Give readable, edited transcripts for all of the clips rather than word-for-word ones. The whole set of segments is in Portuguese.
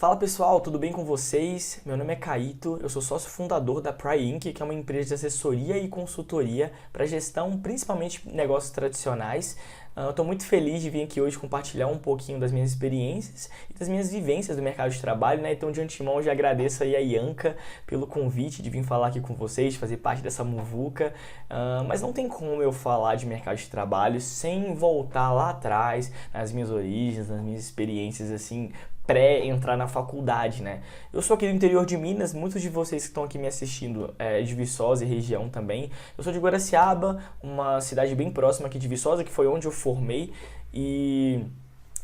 Fala pessoal, tudo bem com vocês? Meu nome é Caíto, eu sou sócio fundador da Pry Inc., que é uma empresa de assessoria e consultoria para gestão, principalmente negócios tradicionais. Eu estou muito feliz de vir aqui hoje compartilhar um pouquinho das minhas experiências e das minhas vivências do mercado de trabalho, né? Então, de antemão, eu já agradeço aí a Ianca pelo convite de vir falar aqui com vocês, fazer parte dessa muvuca. Mas não tem como eu falar de mercado de trabalho sem voltar lá atrás, nas minhas origens, nas minhas experiências, assim, pré-entrar na faculdade, né? Eu sou aqui do interior de Minas, muitos de vocês que estão aqui me assistindo é de Viçosa e região também. Eu sou de Guaraciaba, uma cidade bem próxima aqui de Viçosa, que foi onde eu formei. E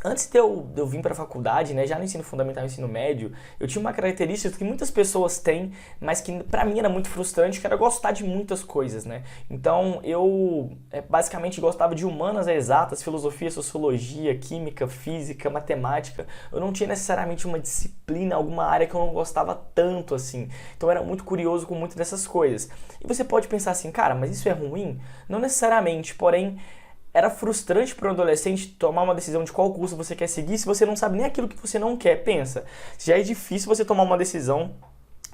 antes de eu vir para a faculdade, né, já no ensino fundamental e ensino médio, eu tinha uma característica que muitas pessoas têm, mas que para mim era muito frustrante, que era gostar de muitas coisas, né? Então eu basicamente gostava de humanas, exatas, filosofia, sociologia, química, física, matemática. Eu não tinha necessariamente uma disciplina, alguma área que eu não gostava tanto assim. Então eu era muito curioso com muitas dessas coisas. E você pode pensar assim, cara, mas isso é ruim? Não necessariamente, porém era frustrante para um adolescente tomar uma decisão de qual curso você quer seguir se você não sabe nem aquilo que você não quer. Pensa, já é difícil você tomar uma decisão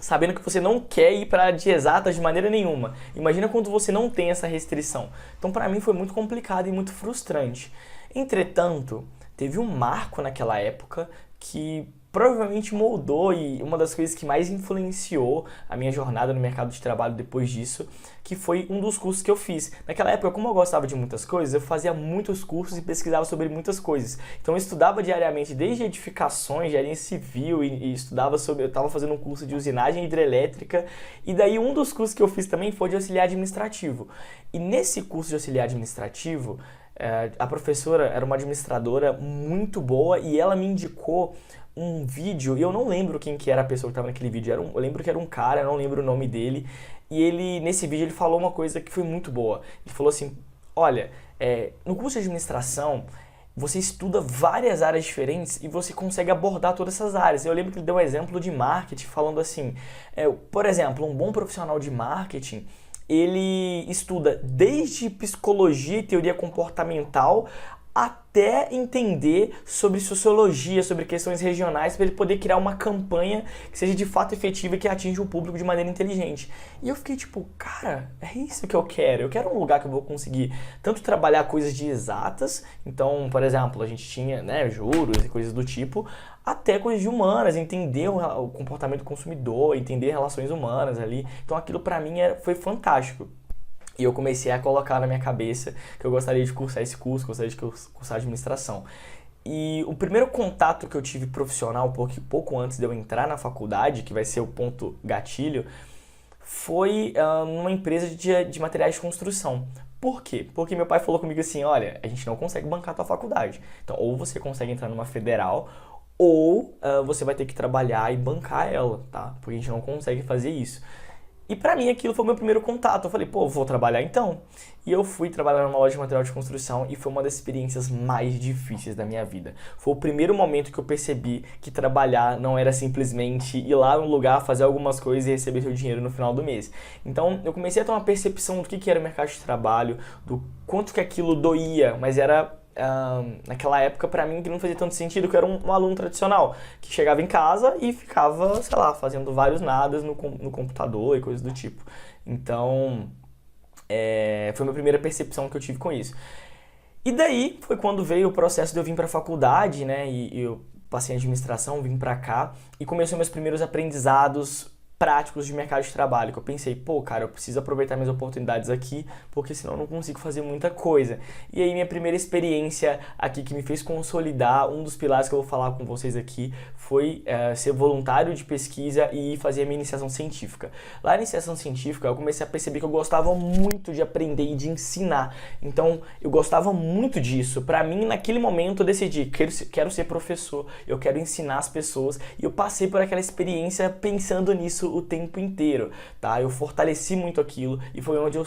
sabendo que você não quer ir para a área de exatas de maneira nenhuma. Imagina quando você não tem essa restrição. Então, para mim foi muito complicado e muito frustrante. Entretanto, teve um marco naquela época que provavelmente moldou e uma das coisas que mais influenciou a minha jornada no mercado de trabalho depois disso, que foi um dos cursos que eu fiz. Naquela época, como eu gostava de muitas coisas, eu fazia muitos cursos e pesquisava sobre muitas coisas. Então eu estudava diariamente desde edificações, engenharia civil e estudava sobre, eu estava fazendo um curso de usinagem hidrelétrica e daí um dos cursos que eu fiz também foi de auxiliar administrativo. E nesse curso de auxiliar administrativo, a professora era uma administradora muito boa e ela me indicou um vídeo, e eu não lembro quem que era a pessoa que estava naquele vídeo, eu lembro que era um cara, eu não lembro o nome dele, e ele, nesse vídeo, ele falou uma coisa que foi muito boa. Ele falou assim, olha, no curso de administração, você estuda várias áreas diferentes e você consegue abordar todas essas áreas. Eu lembro que ele deu um exemplo de marketing, falando assim, por exemplo, um bom profissional de marketing, ele estuda desde psicologia e teoria comportamental até entender sobre sociologia, sobre questões regionais, para ele poder criar uma campanha que seja de fato efetiva e que atinja o público de maneira inteligente. E eu fiquei tipo, cara, é isso que eu quero. Eu quero um lugar que eu vou conseguir tanto trabalhar coisas de exatas, então, por exemplo, a gente tinha, né, juros e coisas do tipo, até coisas de humanas, entender o comportamento do consumidor, entender relações humanas ali. Então aquilo pra mim foi fantástico. E eu comecei a colocar na minha cabeça que eu gostaria de cursar esse curso, gostaria de cursar administração. E o primeiro contato que eu tive profissional, pouco antes de eu entrar na faculdade, que vai ser o ponto gatilho, foi numa empresa de materiais de construção. Por quê? Porque meu pai falou comigo assim, olha, a gente não consegue bancar a tua faculdade. Então, ou você consegue entrar numa federal, ou você vai ter que trabalhar e bancar ela, tá? Porque a gente não consegue fazer isso. E pra mim aquilo foi o meu primeiro contato. Eu falei, pô, vou trabalhar então. E eu fui trabalhar numa loja de material de construção e foi uma das experiências mais difíceis da minha vida. Foi o primeiro momento que eu percebi que trabalhar não era simplesmente ir lá no lugar, fazer algumas coisas e receber seu dinheiro no final do mês. Então eu comecei a ter uma percepção do que era o mercado de trabalho, do quanto que aquilo doía, mas era naquela época pra mim que não fazia tanto sentido, que eu era um aluno tradicional que chegava em casa e ficava, sei lá, fazendo vários nadas no computador e coisas do tipo. Então foi a minha primeira percepção que eu tive com isso. E daí foi quando veio o processo de eu vir pra faculdade, né, e eu passei em administração, vim pra cá e começou meus primeiros aprendizados práticos de mercado de trabalho, que eu pensei, pô, cara, eu preciso aproveitar minhas oportunidades aqui, porque senão eu não consigo fazer muita coisa. E aí minha primeira experiência aqui que me fez consolidar, um dos pilares que eu vou falar com vocês aqui, foi ser voluntário de pesquisa e fazer a minha iniciação científica. Lá na iniciação científica, eu comecei a perceber que eu gostava muito de aprender e de ensinar. Então, eu gostava muito disso. Pra mim, naquele momento, eu decidi, quero ser professor, eu quero ensinar as pessoas, e eu passei por aquela experiência pensando nisso isso o tempo inteiro, tá? Eu fortaleci muito aquilo e foi onde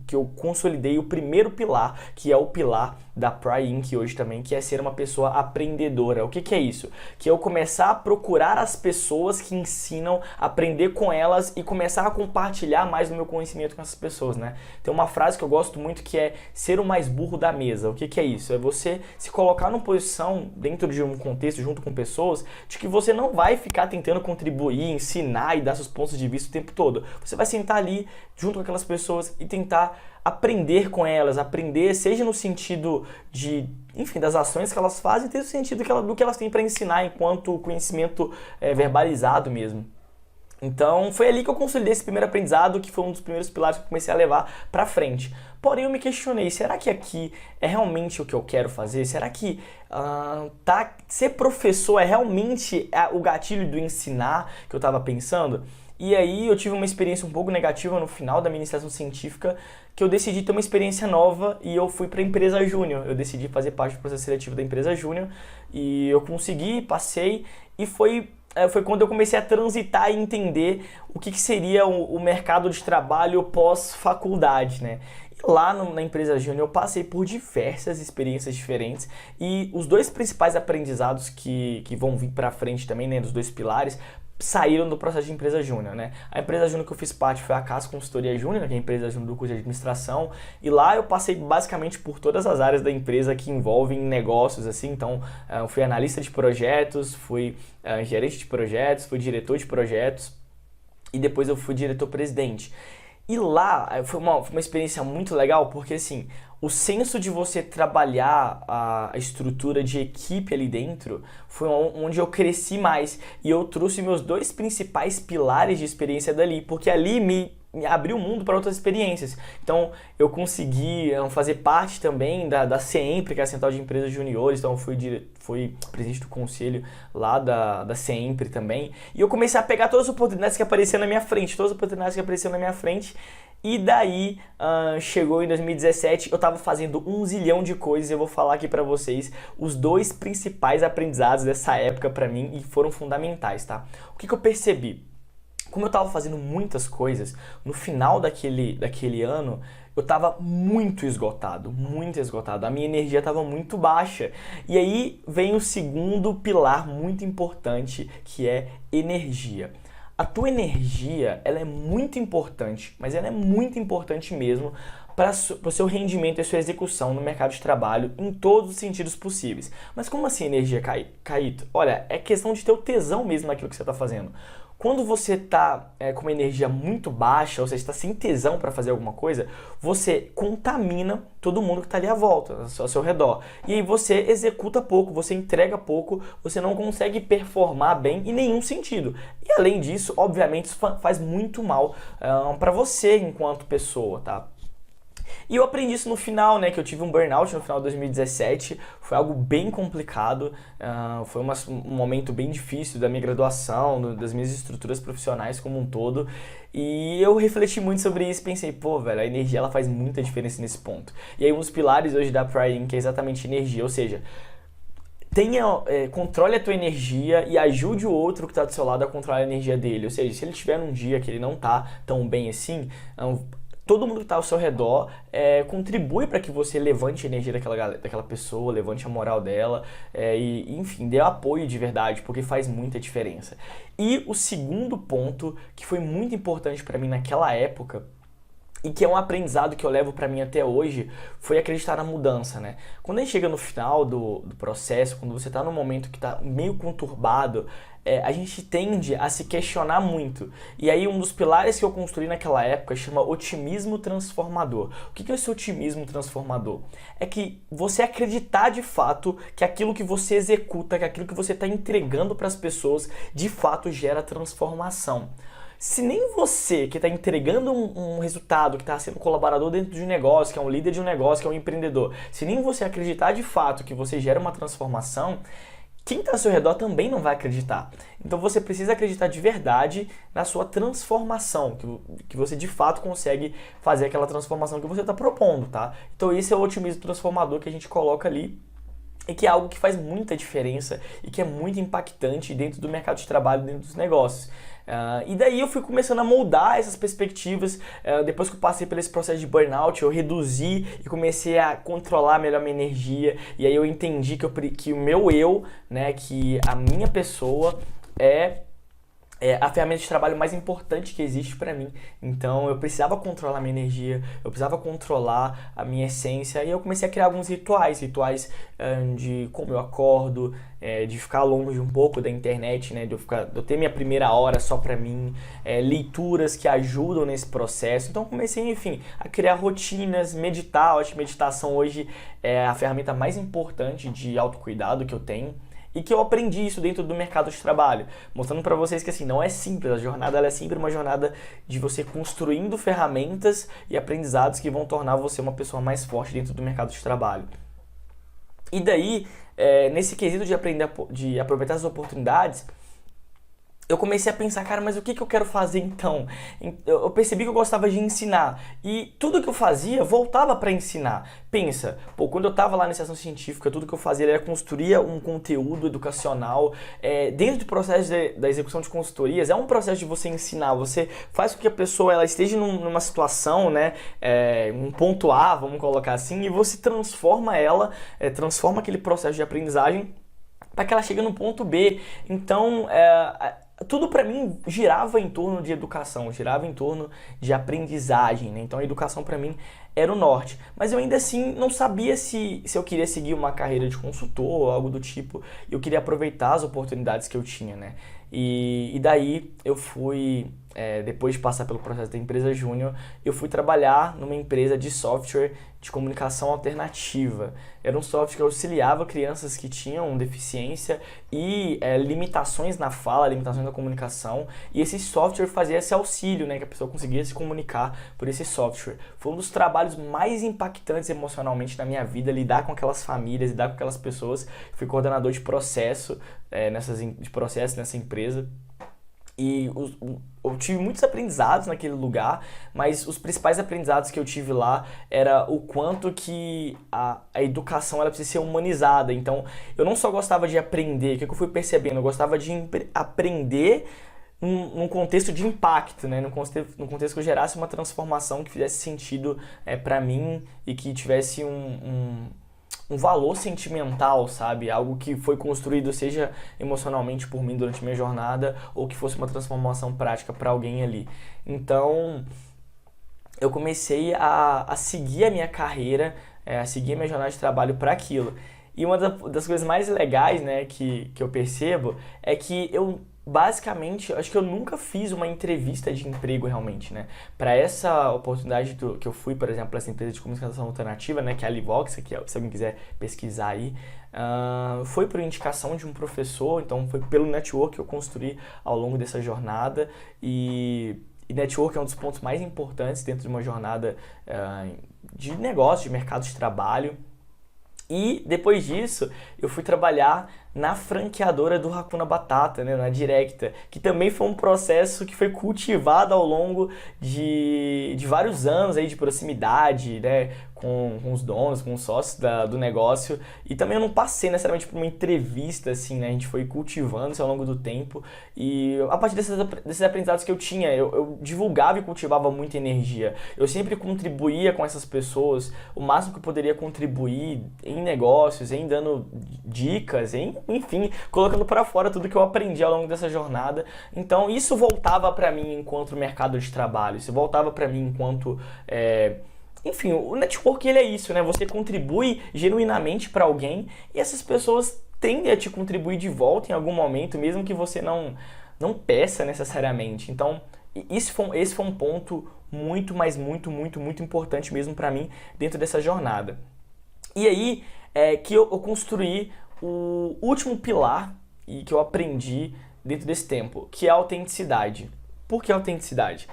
que eu consolidei o primeiro pilar, que é o pilar da Pry Inc. hoje também, que é ser uma pessoa aprendedora. O que é isso? Que é eu começar a procurar as pessoas que ensinam, aprender com elas e começar a compartilhar mais do meu conhecimento com essas pessoas, né? Tem uma frase que eu gosto muito que é ser o mais burro da mesa. O que é isso? É você se colocar numa posição, dentro de um contexto, junto com pessoas, de que você não vai ficar tentando contribuir, ensinar e dar seus pontos de vista o tempo todo. Você vai sentar ali, junto com aquelas pessoas e tentar aprender com elas, aprender, seja no sentido de, enfim, das ações que elas fazem, seja no sentido do que elas têm para ensinar enquanto conhecimento verbalizado mesmo. Então, foi ali que eu consolidei esse primeiro aprendizado, que foi um dos primeiros pilares que eu comecei a levar pra frente. Porém, eu me questionei, será que aqui é realmente o que eu quero fazer? Será que ser professor é realmente o gatilho do ensinar que eu estava pensando? E aí eu tive uma experiência um pouco negativa no final da minha iniciação científica, que eu decidi ter uma experiência nova e eu fui para a empresa Júnior. Eu decidi fazer parte do processo seletivo da empresa Júnior e eu consegui, passei e foi quando eu comecei a transitar e entender o que seria o mercado de trabalho pós-faculdade, né? E lá na empresa Júnior eu passei por diversas experiências diferentes e os dois principais aprendizados que vão vir para frente também, né, dos dois pilares, saíram do processo de empresa júnior, né? A empresa júnior que eu fiz parte foi a Cas Consultoria Júnior, que é a empresa júnior do curso de administração, e lá eu passei basicamente por todas as áreas da empresa que envolvem negócios, assim, então eu fui analista de projetos, fui gerente de projetos, fui diretor de projetos e depois eu fui diretor-presidente. E lá foi uma experiência muito legal, porque assim, o senso de você trabalhar a estrutura de equipe ali dentro foi onde eu cresci mais. E eu trouxe meus dois principais pilares de experiência dali, porque ali me abriu o mundo para outras experiências. Então eu consegui fazer parte também da CEMPRE, que é a Central de Empresas Juniores, então eu fui presidente do conselho lá da CEMPRE também. E eu comecei a pegar todas as oportunidades que apareciam na minha frente, e daí, chegou em 2017, eu tava fazendo 1 zilhão de coisas e eu vou falar aqui pra vocês os dois principais aprendizados dessa época pra mim e foram fundamentais, tá? O que eu percebi? Como eu tava fazendo muitas coisas, no final daquele ano, eu tava muito esgotado, a minha energia tava muito baixa. E aí vem o segundo pilar muito importante, que é energia. A tua energia, ela é muito importante, mas ela é muito importante mesmo para o seu rendimento e a sua execução no mercado de trabalho em todos os sentidos possíveis. Mas como assim energia, Caíto? Olha, é questão de ter o tesão mesmo naquilo que você está fazendo. Quando você está com uma energia muito baixa, ou seja, está sem tesão para fazer alguma coisa, você contamina todo mundo que está ali à volta, ao seu redor. E aí você executa pouco, você entrega pouco, você não consegue performar bem em nenhum sentido. E além disso, obviamente, isso faz muito mal para você enquanto pessoa, tá? E eu aprendi isso no final, né, que eu tive um burnout no final de 2017, foi algo bem complicado, foi um momento bem difícil da minha graduação, das minhas estruturas profissionais como um todo, e eu refleti muito sobre isso e pensei, pô, velho, a energia ela faz muita diferença nesse ponto. E aí um dos pilares hoje da Pry Inc. é exatamente energia, ou seja, controle a tua energia e ajude o outro que está do seu lado a controlar a energia dele, ou seja, se ele tiver um dia que ele não tá tão bem assim, todo mundo que está ao seu redor contribui para que você levante a energia daquela pessoa, levante a moral dela e, enfim, dê apoio de verdade, porque faz muita diferença. E o segundo ponto, que foi muito importante para mim naquela época, e que é um aprendizado que eu levo para mim até hoje, foi acreditar na mudança, né? Quando a gente chega no final do processo, quando você está num momento que está meio conturbado, a gente tende a se questionar muito. E aí um dos pilares que eu construí naquela época chama otimismo transformador. O que é esse otimismo transformador? É que você acreditar de fato que aquilo que você executa, que aquilo que você está entregando para as pessoas, de fato gera transformação. Se nem você que está entregando um resultado, que está sendo colaborador dentro de um negócio, que é um líder de um negócio, que é um empreendedor, se nem você acreditar de fato que você gera uma transformação, quem está ao seu redor também não vai acreditar. Então você precisa acreditar de verdade na sua transformação, que você de fato consegue fazer aquela transformação que você está propondo, tá? Então esse é o otimismo transformador que a gente coloca ali. e que é algo que faz muita diferença e que é muito impactante dentro do mercado de trabalho, dentro dos negócios. E daí eu fui começando a moldar essas perspectivas. Depois que eu passei por esse processo de burnout, eu reduzi e comecei a controlar melhor minha energia. E aí eu entendi que o meu eu, né, que a minha pessoa é a ferramenta de trabalho mais importante que existe para mim. Então eu precisava controlar a minha energia, eu precisava controlar a minha essência, e eu comecei a criar alguns rituais de como eu acordo, de ficar longe um pouco da internet, né, de eu ter minha primeira hora só para mim, leituras que ajudam nesse processo. Então eu comecei, enfim, a criar rotinas, meditar. Eu acho que meditação hoje é a ferramenta mais importante de autocuidado que eu tenho. E que eu aprendi isso dentro do mercado de trabalho, mostrando para vocês que assim, não é simples, a jornada ela é sempre uma jornada de você construindo ferramentas e aprendizados que vão tornar você uma pessoa mais forte dentro do mercado de trabalho. E daí, nesse quesito de aproveitar as oportunidades, eu comecei a pensar, cara, mas o que eu quero fazer então? Eu percebi que eu gostava de ensinar e tudo que eu fazia voltava para ensinar. Pensa, quando eu estava lá na iniciação científica, tudo que eu fazia era construir um conteúdo educacional. Dentro do processo da execução de consultorias, é um processo de você ensinar, você faz com que a pessoa ela esteja numa situação, né, um ponto A, vamos colocar assim, e você transforma transforma aquele processo de aprendizagem para que ela chegue no ponto B. Então, tudo para mim girava em torno de educação, girava em torno de aprendizagem, né? Então a educação para mim era o norte. Mas eu ainda assim não sabia se eu queria seguir uma carreira de consultor ou algo do tipo. Eu queria aproveitar as oportunidades que eu tinha, né? E daí eu fui, depois de passar pelo processo da empresa júnior, eu fui trabalhar numa empresa de software de comunicação alternativa. Era um software que auxiliava crianças que tinham deficiência e limitações na fala, limitações na comunicação. E esse software fazia esse auxílio, né, que a pessoa conseguia se comunicar por esse software. Foi um dos trabalhos mais impactantes emocionalmente na minha vida, lidar com aquelas famílias, lidar com aquelas pessoas. Fui coordenador de processo, nessa empresa. E eu tive muitos aprendizados naquele lugar, mas os principais aprendizados que eu tive lá era o quanto que a educação ela precisa ser humanizada. Então, eu não só gostava de aprender, o que eu fui percebendo? Eu gostava de aprender num contexto de impacto, né? Num contexto que eu gerasse uma transformação que fizesse sentido para mim e que tivesse um valor sentimental, sabe? Algo que foi construído, seja emocionalmente por mim durante minha jornada, ou que fosse uma transformação prática para alguém ali. Então, eu comecei a seguir a minha carreira, a seguir a minha jornada de trabalho para aquilo. E uma das coisas mais legais, né, que eu percebo é que eu basicamente, acho que eu nunca fiz uma entrevista de emprego realmente, né? Para essa oportunidade que eu fui, por exemplo, essa empresa de comunicação alternativa, né, que é a Livox, que se alguém quiser pesquisar aí, foi por indicação de um professor, então foi pelo network que eu construí ao longo dessa jornada, e network é um dos pontos mais importantes dentro de uma jornada de negócio, de mercado de trabalho. E depois disso, eu fui trabalhar na franqueadora do Hakuna Batata, né, na Directa, que também foi um processo que foi cultivado ao longo de vários anos aí de proximidade, né, com os donos, com os sócios do negócio. E também eu não passei necessariamente por uma entrevista, assim, né, a gente foi cultivando isso ao longo do tempo. E a partir desses aprendizados que eu tinha, eu divulgava e cultivava muita energia. Eu sempre contribuía com essas pessoas, o máximo que eu poderia contribuir em negócios, em dando dicas, enfim, colocando para fora tudo que eu aprendi ao longo dessa jornada. Então isso voltava para mim enquanto mercado de trabalho, isso voltava para mim enquanto... Enfim, o network ele é isso, né? Você contribui genuinamente para alguém e essas pessoas tendem a te contribuir de volta em algum momento, mesmo que você não peça necessariamente. Então, esse foi um ponto muito, mas muito, muito, muito importante mesmo para mim dentro dessa jornada. E aí que eu construí o último pilar e que eu aprendi dentro desse tempo, que é a autenticidade. Por que a autenticidade?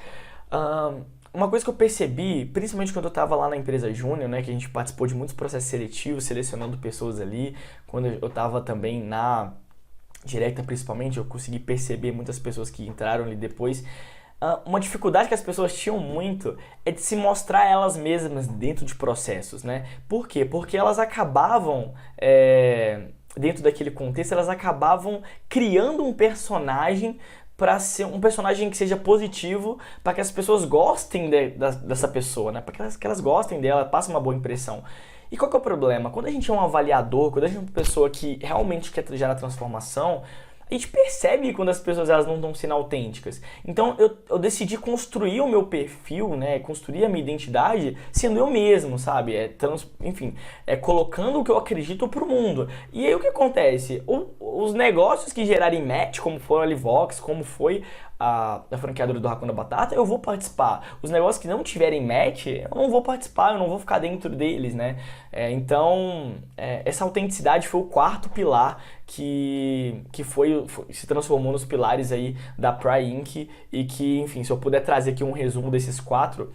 Uma coisa que eu percebi, principalmente quando eu estava lá na empresa Júnior, né, que a gente participou de muitos processos seletivos, selecionando pessoas ali, quando eu estava também na Directa principalmente, eu consegui perceber muitas pessoas que entraram ali depois. Uma dificuldade que as pessoas tinham muito é de se mostrar elas mesmas dentro de processos, né? Por quê? Porque elas acabavam, dentro daquele contexto, elas acabavam criando um personagem para ser um personagem que seja positivo, para que as pessoas gostem dessa pessoa, né? Para que elas gostem dela, passem uma boa impressão. E qual que é o problema? Quando a gente é um avaliador, quando a gente é uma pessoa que realmente quer gerar transformação, a gente percebe quando as pessoas elas não estão sendo autênticas. Então eu decidi construir o meu perfil, né, construir a minha identidade sendo eu mesmo, sabe? Enfim, colocando o que eu acredito pro mundo. E aí o que acontece? Os negócios que gerarem match, como foi a Alivox, como foi a franqueadora do Hakuna Batata, eu vou participar. Os negócios que não tiverem match, eu não vou participar, eu não vou ficar dentro deles, né? Então, essa autenticidade foi o quarto pilar que se transformou nos pilares aí da Pry Inc. E que, enfim, se eu puder trazer aqui um resumo desses quatro,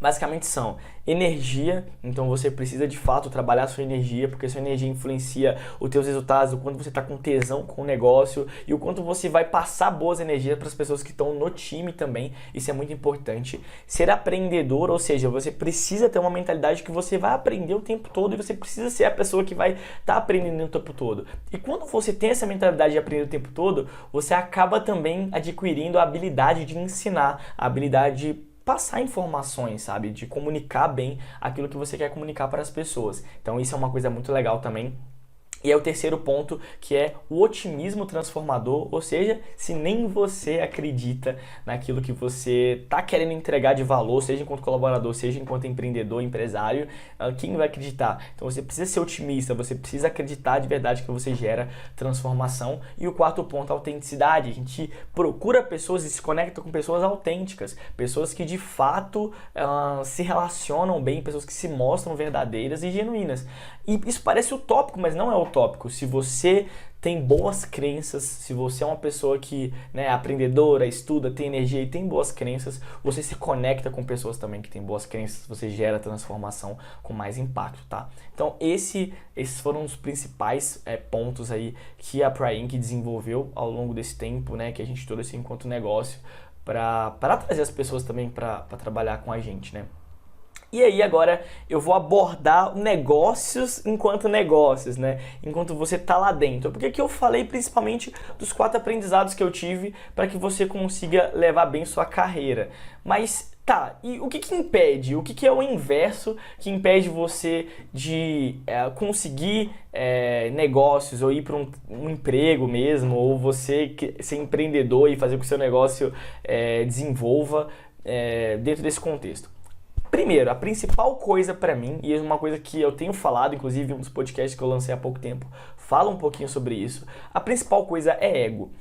basicamente são energia, então você precisa de fato trabalhar a sua energia, porque a sua energia influencia os teus resultados, o quanto você está com tesão com o negócio e o quanto você vai passar boas energias para as pessoas que estão no time também, isso é muito importante. Ser aprendedor, ou seja, você precisa ter uma mentalidade que você vai aprender o tempo todo e você precisa ser a pessoa que vai estar aprendendo o tempo todo. E quando você tem essa mentalidade de aprender o tempo todo, você acaba também adquirindo a habilidade de ensinar, a habilidade de passar informações, sabe? De comunicar bem aquilo que você quer comunicar para as pessoas. Então isso é uma coisa muito legal também. E é o terceiro ponto, que é o otimismo transformador, ou seja, se nem você acredita naquilo que você está querendo entregar de valor, seja enquanto colaborador, seja enquanto empreendedor, empresário, quem vai acreditar? Então você precisa ser otimista, você precisa acreditar de verdade que você gera transformação. E o quarto ponto, a autenticidade. A gente procura pessoas e se conecta com pessoas autênticas, pessoas que de fato se relacionam bem, pessoas que se mostram verdadeiras e genuínas. E isso parece utópico, mas não é utópico. Se você tem boas crenças, se você é uma pessoa que é aprendedora, estuda, tem energia e tem boas crenças, você se conecta com pessoas também que têm boas crenças, você gera transformação com mais impacto, tá? Então esses foram os principais pontos aí que a Pry Inc. desenvolveu ao longo desse tempo, né, que a gente trouxe enquanto negócio para trazer as pessoas também para trabalhar com a gente, né? E aí agora eu vou abordar negócios enquanto negócios, né? Enquanto você tá lá dentro. Porque aqui eu falei principalmente dos 4 aprendizados que eu tive para que você consiga levar bem sua carreira. Mas tá, e o que impede? O que é o inverso que impede você de conseguir negócios ou ir para um emprego mesmo, ou você ser empreendedor e fazer com que o seu negócio desenvolva dentro desse contexto? Primeiro, a principal coisa pra mim, e é uma coisa que eu tenho falado, inclusive em um dos podcasts que eu lancei há pouco tempo, fala um pouquinho sobre isso, a principal coisa é ego.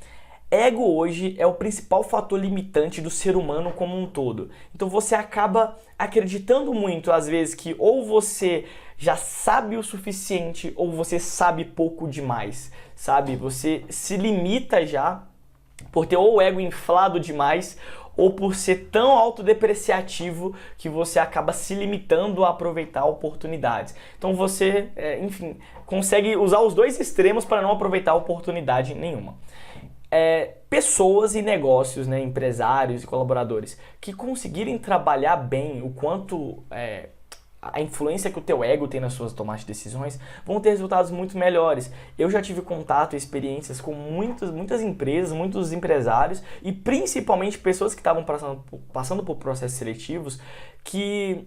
Ego hoje é o principal fator limitante do ser humano como um todo. Então você acaba acreditando muito, às vezes, que ou você já sabe o suficiente ou você sabe pouco demais, sabe? Você se limita já por ter ou o ego inflado demais ou por ser tão autodepreciativo que você acaba se limitando a aproveitar oportunidades. Então você, enfim, consegue usar os dois extremos para não aproveitar oportunidade nenhuma. Pessoas e negócios, né, empresários e colaboradores que conseguirem trabalhar bem o quanto a influência que o teu ego tem nas suas tomadas de decisões vão ter resultados muito melhores. Eu já tive contato e experiências com muitas empresas, muitos empresários e principalmente pessoas que estavam passando por processos seletivos que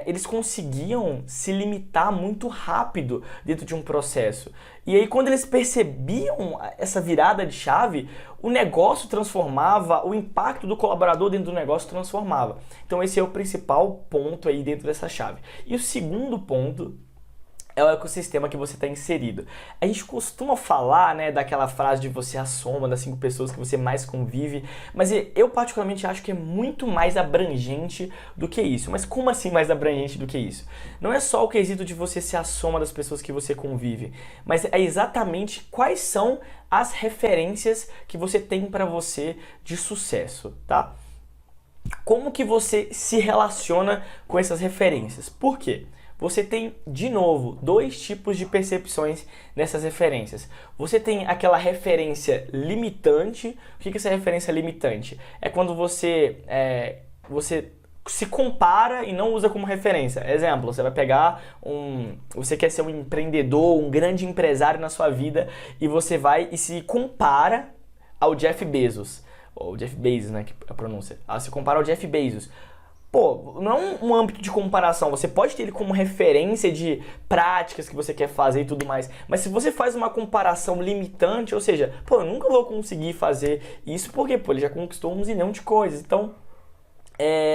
eles conseguiam se limitar muito rápido dentro de um processo. E aí quando eles percebiam essa virada de chave, o negócio transformava, o impacto do colaborador dentro do negócio transformava. Então esse é o principal ponto aí dentro dessa chave. E o segundo ponto é o ecossistema que você está inserido. A gente costuma falar, né, daquela frase de você é a soma das 5 pessoas que você mais convive, mas eu particularmente acho que é muito mais abrangente do que isso. Mas como assim mais abrangente do que isso? Não é só o quesito de você ser a soma das pessoas que você convive, mas é exatamente quais são as referências que você tem para você de sucesso, tá? Como que você se relaciona com essas referências? Por quê? você tem, de novo, dois tipos de percepções nessas referências. Você tem aquela referência limitante. O que é essa referência limitante? É quando você se compara e não usa como referência. Exemplo, você vai pegar você quer ser um empreendedor, um grande empresário na sua vida e você vai e se compara ao Jeff Bezos. Ou Jeff Bezos, né, que é a pronúncia. Se compara ao Jeff Bezos. Pô, não é um âmbito de comparação. Você pode ter ele como referência de práticas que você quer fazer e tudo mais. Mas se você faz uma comparação limitante, ou seja, pô, eu nunca vou conseguir fazer isso porque, pô, ele já conquistou 1 zilhão de coisas. Então,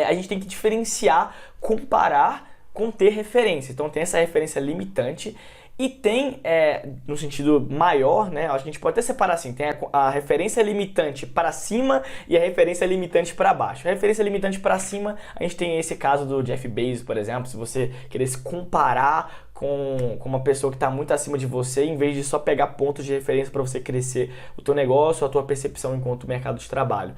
a gente tem que diferenciar, comparar com ter referência. Então tem essa referência limitante e tem, no sentido maior, né? Acho que a gente pode até separar assim, tem a referência limitante para cima e a referência limitante para baixo. A referência limitante para cima, a gente tem esse caso do Jeff Bezos, por exemplo, se você querer se comparar com uma pessoa que está muito acima de você, em vez de só pegar pontos de referência para você crescer o teu negócio, a tua percepção enquanto mercado de trabalho.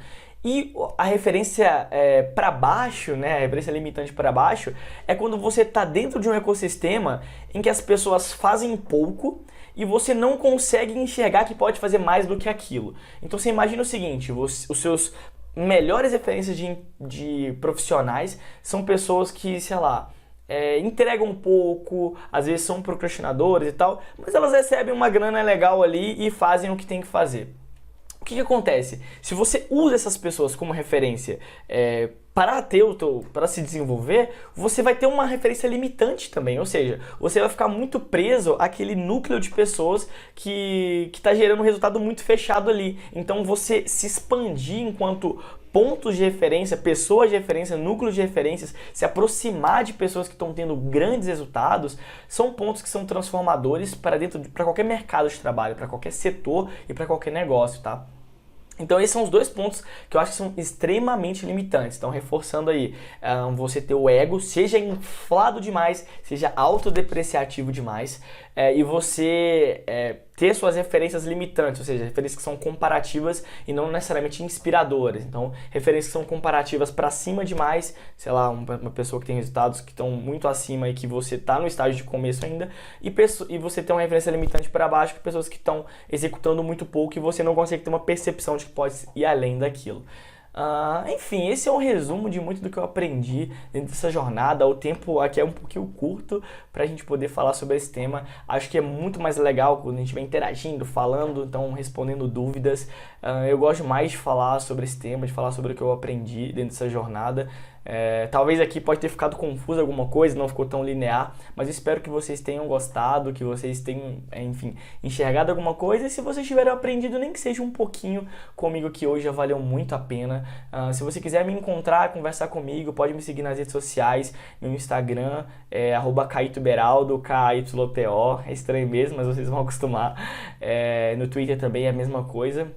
E a referência para baixo, né, a referência limitante para baixo, é quando você está dentro de um ecossistema em que as pessoas fazem pouco e você não consegue enxergar que pode fazer mais do que aquilo. Então você imagina o seguinte, os seus melhores referências de profissionais são pessoas que, sei lá, entregam pouco, às vezes são procrastinadores e tal, mas elas recebem uma grana legal ali e fazem o que tem que fazer. O que acontece? Se você usa essas pessoas como referência para se desenvolver, você vai ter uma referência limitante também, ou seja, você vai ficar muito preso àquele núcleo de pessoas que está gerando um resultado muito fechado ali. Então você se expandir enquanto pontos de referência, pessoas de referência, núcleos de referências, se aproximar de pessoas que estão tendo grandes resultados, são pontos que são transformadores para qualquer mercado de trabalho, para qualquer setor e para qualquer negócio, tá? Então esses são os dois pontos que eu acho que são extremamente limitantes. Então reforçando aí, você ter o ego, seja inflado demais, seja autodepreciativo demais, e você ter suas referências limitantes, ou seja, referências que são comparativas e não necessariamente inspiradoras. Então referências que são comparativas para cima demais, sei lá, uma pessoa que tem resultados que estão muito acima e que você está no estágio de começo ainda, e você tem uma referência limitante para baixo, que pessoas que estão executando muito pouco e você não consegue ter uma percepção de que pode ir além daquilo. Enfim, esse é um resumo de muito do que eu aprendi dentro dessa jornada. O tempo aqui é um pouquinho curto para a gente poder falar sobre esse tema. Acho que é muito mais legal quando a gente vai interagindo, falando, então respondendo dúvidas. Eu gosto mais de falar sobre esse tema, de falar sobre o que eu aprendi dentro dessa jornada. Talvez aqui pode ter ficado confuso alguma coisa, não ficou tão linear, mas eu espero que vocês tenham gostado, que vocês tenham, enfim, enxergado alguma coisa, e se vocês tiverem aprendido nem que seja um pouquinho comigo, que hoje já valeu muito a pena. Se você quiser me encontrar, conversar comigo, pode me seguir nas redes sociais, meu Instagram é @caitoberaldo, KYTO, é estranho mesmo, mas vocês vão acostumar. No Twitter também é a mesma coisa.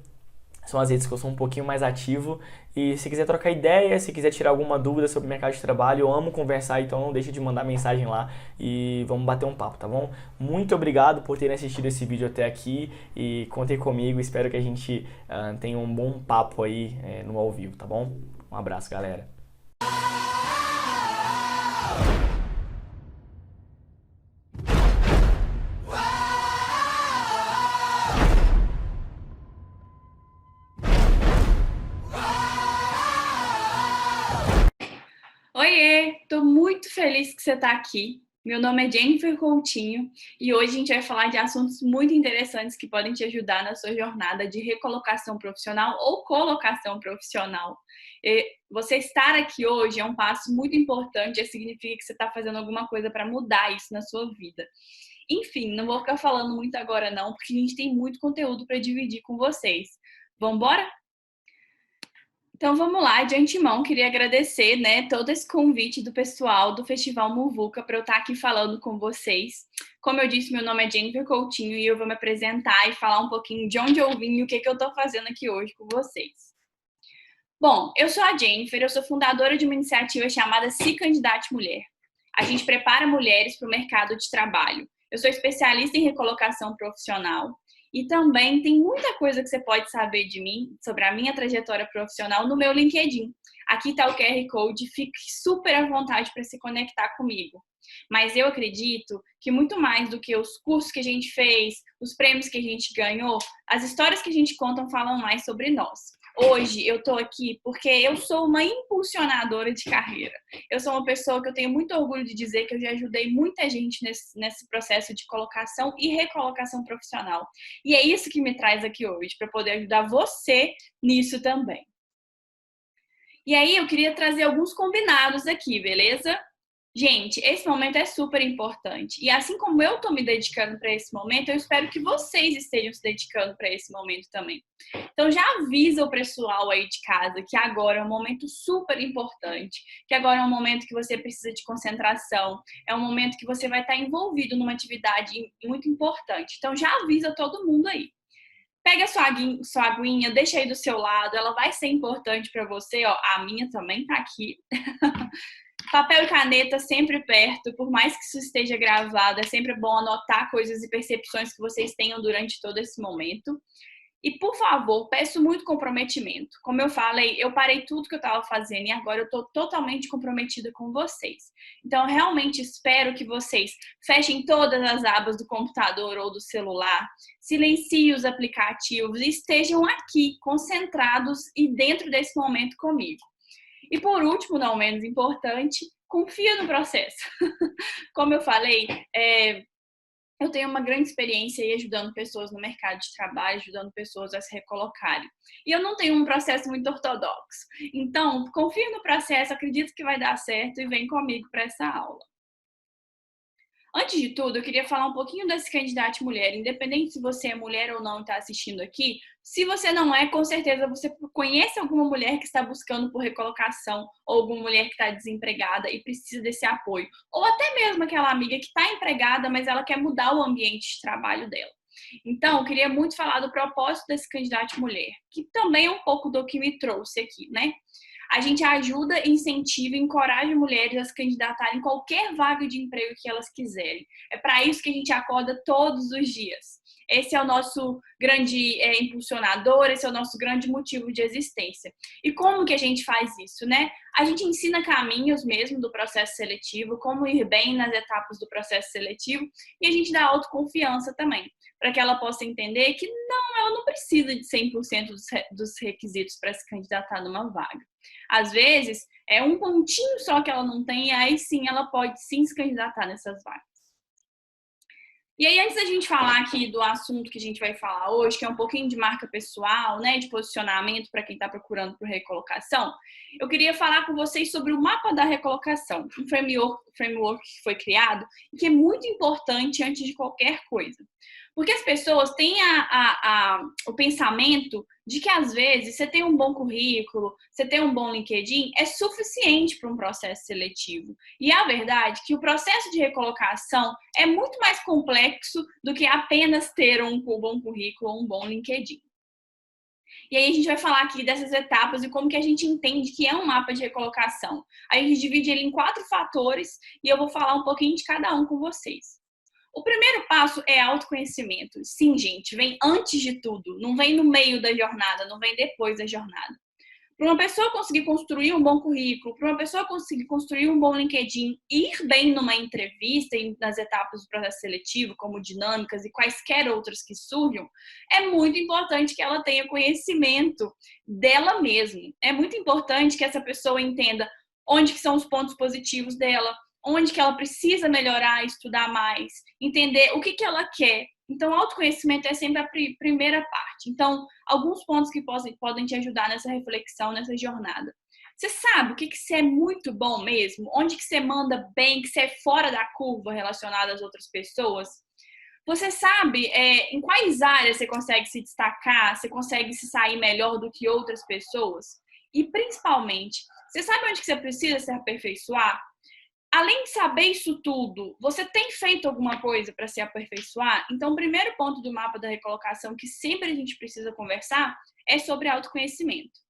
São as redes que eu sou um pouquinho mais ativo. E se quiser trocar ideia, se quiser tirar alguma dúvida sobre o mercado de trabalho, eu amo conversar, então não deixe de mandar mensagem lá e vamos bater um papo, tá bom? Muito obrigado por terem assistido esse vídeo até aqui e contem comigo, espero que a gente tenha um bom papo aí no ao vivo, tá bom? Um abraço, galera. Oiê, tô muito feliz que você tá aqui. Meu nome é Jennifer Coutinho e hoje a gente vai falar de assuntos muito interessantes que podem te ajudar na sua jornada de recolocação profissional ou colocação profissional. Você estar aqui hoje é um passo muito importante, significa que você está fazendo alguma coisa para mudar isso na sua vida. Enfim, não vou ficar falando muito agora não, porque a gente tem muito conteúdo para dividir com vocês. Vamos embora? Então vamos lá, de antemão queria agradecer, todo esse convite do pessoal do Festival Muvuca para eu estar aqui falando com vocês. Como eu disse, meu nome é Jennifer Coutinho e eu vou me apresentar e falar um pouquinho de onde eu vim e o que eu estou fazendo aqui hoje com vocês. Bom, eu sou a Jennifer, eu sou fundadora de uma iniciativa chamada Se Candidate Mulher. A gente prepara mulheres para o mercado de trabalho. Eu sou especialista em recolocação profissional E também tem muita coisa que você pode saber de mim, sobre a minha trajetória profissional, no meu LinkedIn. Aqui está o QR Code, fique super à vontade para se conectar comigo. Mas eu acredito que muito mais do que os cursos que a gente fez, os prêmios que a gente ganhou, as histórias que a gente conta falam mais sobre nós. Hoje eu tô aqui porque eu sou uma impulsionadora de carreira. Eu sou uma pessoa que eu tenho muito orgulho de dizer que eu já ajudei muita gente nesse processo de colocação e recolocação profissional. E é isso que me traz aqui hoje, para poder ajudar você nisso também. E aí eu queria trazer alguns combinados aqui, beleza? Gente, esse momento é super importante. E assim como eu estou me dedicando para esse momento, eu espero que vocês estejam se dedicando para esse momento também. Então já avisa o pessoal aí de casa que agora é um momento super importante, que agora é um momento que você precisa de concentração, é um momento que você vai estar envolvido numa atividade muito importante. Então já avisa todo mundo aí. Pega sua aguinha, deixa aí do seu lado, ela vai ser importante para você, ó. A minha também tá aqui. Papel e caneta sempre perto, por mais que isso esteja gravado, é sempre bom anotar coisas e percepções que vocês tenham durante todo esse momento. E, por favor, peço muito comprometimento. Como eu falei, eu parei tudo que eu estava fazendo e agora eu estou totalmente comprometida com vocês. Então, eu realmente espero que vocês fechem todas as abas do computador ou do celular, silenciem os aplicativos e estejam aqui, concentrados e dentro desse momento comigo. E, por último, não menos importante, confia no processo. Como eu falei, eu tenho uma grande experiência aí ajudando pessoas no mercado de trabalho, ajudando pessoas a se recolocarem. E eu não tenho um processo muito ortodoxo. Então, confia no processo, acredito que vai dar certo e vem comigo para essa aula. Antes de tudo, eu queria falar um pouquinho desse candidato mulher. Independente se você é mulher ou não e está assistindo aqui, se você não é, com certeza você conhece alguma mulher que está buscando por recolocação ou alguma mulher que está desempregada e precisa desse apoio. Ou até mesmo aquela amiga que está empregada, mas ela quer mudar o ambiente de trabalho dela. Então, eu queria muito falar do propósito desse candidato mulher, que também é um pouco do que me trouxe aqui, né? A gente ajuda, incentiva e encoraja mulheres a se candidatarem em qualquer vaga de emprego que elas quiserem. É para isso que a gente acorda todos os dias. Esse é o nosso grande impulsionador, esse é o nosso grande motivo de existência. E como que a gente faz isso, né? A gente ensina caminhos mesmo do processo seletivo, como ir bem nas etapas do processo seletivo, e a gente dá autoconfiança também, para que ela possa entender que ela não precisa de 100% dos requisitos para se candidatar numa vaga. Às vezes, é um pontinho só que ela não tem, e aí sim ela pode sim se candidatar nessas vagas. E aí, antes da gente falar aqui do assunto que a gente vai falar hoje, que é um pouquinho de marca pessoal, né, de posicionamento para quem está procurando por recolocação, eu queria falar com vocês sobre o mapa da recolocação, um framework que foi criado e que é muito importante antes de qualquer coisa. Porque as pessoas têm o pensamento de que, às vezes, você tem um bom currículo, você tem um bom LinkedIn, é suficiente para um processo seletivo. E a verdade é que o processo de recolocação é muito mais complexo do que apenas ter um bom currículo ou um bom LinkedIn. E aí a gente vai falar aqui dessas etapas e como que a gente entende que é um mapa de recolocação. A gente divide ele em 4 fatores e eu vou falar um pouquinho de cada um com vocês. O primeiro passo é autoconhecimento. Sim, gente, vem antes de tudo, não vem no meio da jornada, não vem depois da jornada. Para uma pessoa conseguir construir um bom currículo, para uma pessoa conseguir construir um bom LinkedIn, ir bem numa entrevista e nas etapas do processo seletivo, como dinâmicas e quaisquer outras que surjam, é muito importante que ela tenha conhecimento dela mesma. É muito importante que essa pessoa entenda onde que são os pontos positivos dela, onde que ela precisa melhorar, estudar mais, entender o que ela quer. Então, autoconhecimento é sempre a primeira parte. Então, alguns pontos que podem te ajudar nessa reflexão, nessa jornada. Você sabe o que você é muito bom mesmo? Onde que você manda bem, que você é fora da curva relacionado às outras pessoas? Você sabe em quais áreas você consegue se destacar, você consegue se sair melhor do que outras pessoas? E, principalmente, você sabe onde que você precisa se aperfeiçoar? Além de saber isso tudo, você tem feito alguma coisa para se aperfeiçoar? Então, o primeiro ponto do mapa da recolocação que sempre a gente precisa conversar é sobre autoconhecimento.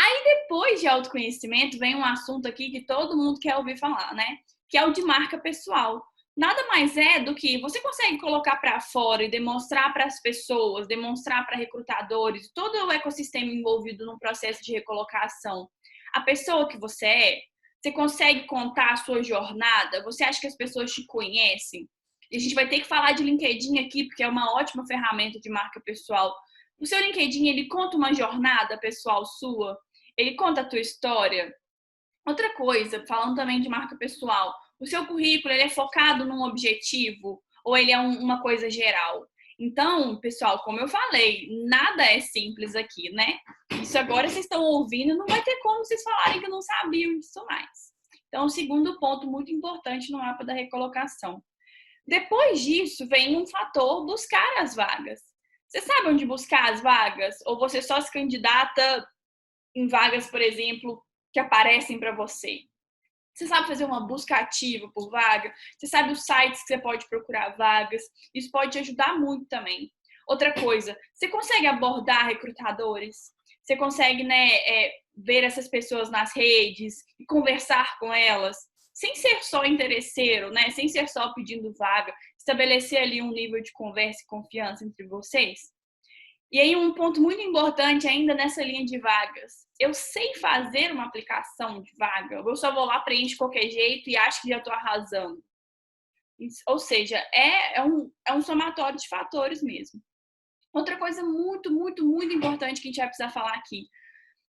Aí, depois de autoconhecimento, vem um assunto aqui que todo mundo quer ouvir falar, né? Que é o de marca pessoal. nada mais é do que você consegue colocar para fora e demonstrar para as pessoas, demonstrar para recrutadores, todo o ecossistema envolvido no processo de recolocação. A pessoa que você consegue contar a sua jornada, você acha que as pessoas te conhecem? E a gente vai ter que falar de LinkedIn aqui, porque é uma ótima ferramenta de marca pessoal. O seu LinkedIn, ele conta uma jornada pessoal sua? Ele conta a tua história? Outra coisa, falando também de marca pessoal, o seu currículo ele é focado num objetivo ou ele é uma coisa geral? Então, pessoal, como eu falei, nada é simples aqui, né? Isso agora vocês estão ouvindo, não vai ter como vocês falarem que não sabiam disso mais. Então, o segundo ponto muito importante no mapa da recolocação. Depois disso, vem um fator buscar as vagas. Você sabe onde buscar as vagas? Ou você só se candidata em vagas, por exemplo, que aparecem para você? Você sabe fazer uma busca ativa por vaga? Você sabe os sites que você pode procurar vagas? Isso pode te ajudar muito também. Outra coisa, você consegue abordar recrutadores? Você consegue, né, ver essas pessoas nas redes e conversar com elas? Sem ser só interesseiro, né? Sem ser só pedindo vaga. Estabelecer ali um nível de conversa e confiança entre vocês. E aí, um ponto muito importante ainda nessa linha de vagas. Eu sei fazer uma aplicação de vaga, eu só vou lá, preencho de qualquer jeito e acho que já estou arrasando. Ou seja, é um somatório de fatores mesmo. Outra coisa muito, muito, muito importante que a gente vai precisar falar aqui,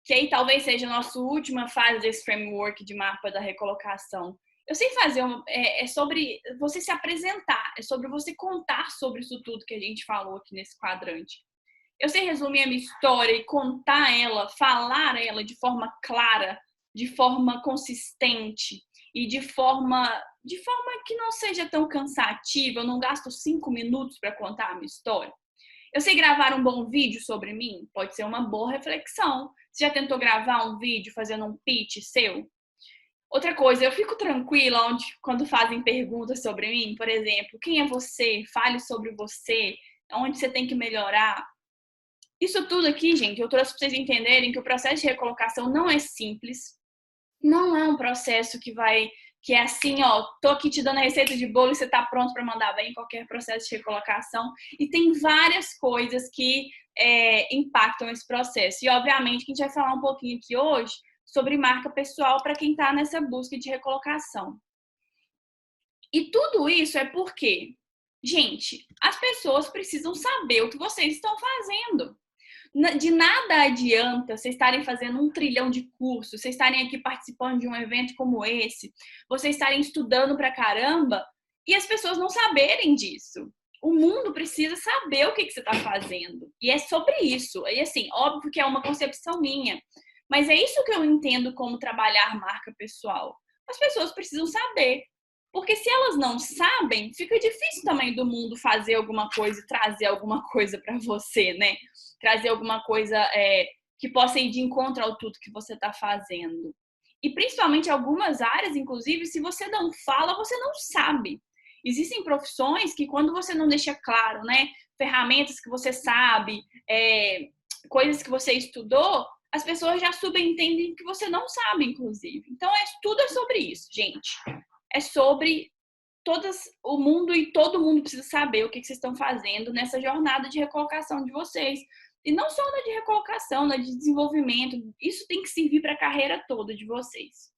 que aí talvez seja a nossa última fase desse framework de mapa da recolocação. Eu sei fazer, é sobre você se apresentar, é sobre você contar sobre isso tudo que a gente falou aqui nesse quadrante. Eu sei resumir a minha história e contar ela, falar ela de forma clara, de forma consistente e de forma que não seja tão cansativa. Eu não gasto 5 minutos para contar a minha história. Eu sei gravar um bom vídeo sobre mim? Pode ser uma boa reflexão. Você já tentou gravar um vídeo fazendo um pitch seu? Outra coisa, eu fico tranquila quando fazem perguntas sobre mim, por exemplo, quem é você? Fale sobre você, onde você tem que melhorar. Isso tudo aqui, gente, eu trouxe para vocês entenderem que o processo de recolocação não é simples. Não é um processo que é assim, ó, tô aqui te dando a receita de bolo e você tá pronto para mandar bem em qualquer processo de recolocação. E tem várias coisas que impactam esse processo. E, obviamente, que a gente vai falar um pouquinho aqui hoje sobre marca pessoal para quem está nessa busca de recolocação. E tudo isso é porque, gente, as pessoas precisam saber o que vocês estão fazendo. De nada adianta vocês estarem fazendo 1 trilhão de cursos, vocês estarem aqui participando de um evento como esse, vocês estarem estudando pra caramba e as pessoas não saberem disso. O mundo precisa saber o que você está fazendo. E é sobre isso. E assim, óbvio que é uma concepção minha, mas é isso que eu entendo como trabalhar marca pessoal. As pessoas precisam saber. Porque se elas não sabem, fica difícil também do mundo fazer alguma coisa e trazer alguma coisa para você, né? Trazer alguma coisa que possa ir de encontro ao tudo que você está fazendo. E principalmente algumas áreas, inclusive, se você não fala, você não sabe. Existem profissões que quando você não deixa claro, né? Ferramentas que você sabe, coisas que você estudou, as pessoas já subentendem que você não sabe, inclusive. Então, tudo é sobre isso, gente. É sobre o mundo e todo mundo precisa saber o que vocês estão fazendo nessa jornada de recolocação de vocês. E não só na de recolocação, na de desenvolvimento. Isso tem que servir para a carreira toda de vocês.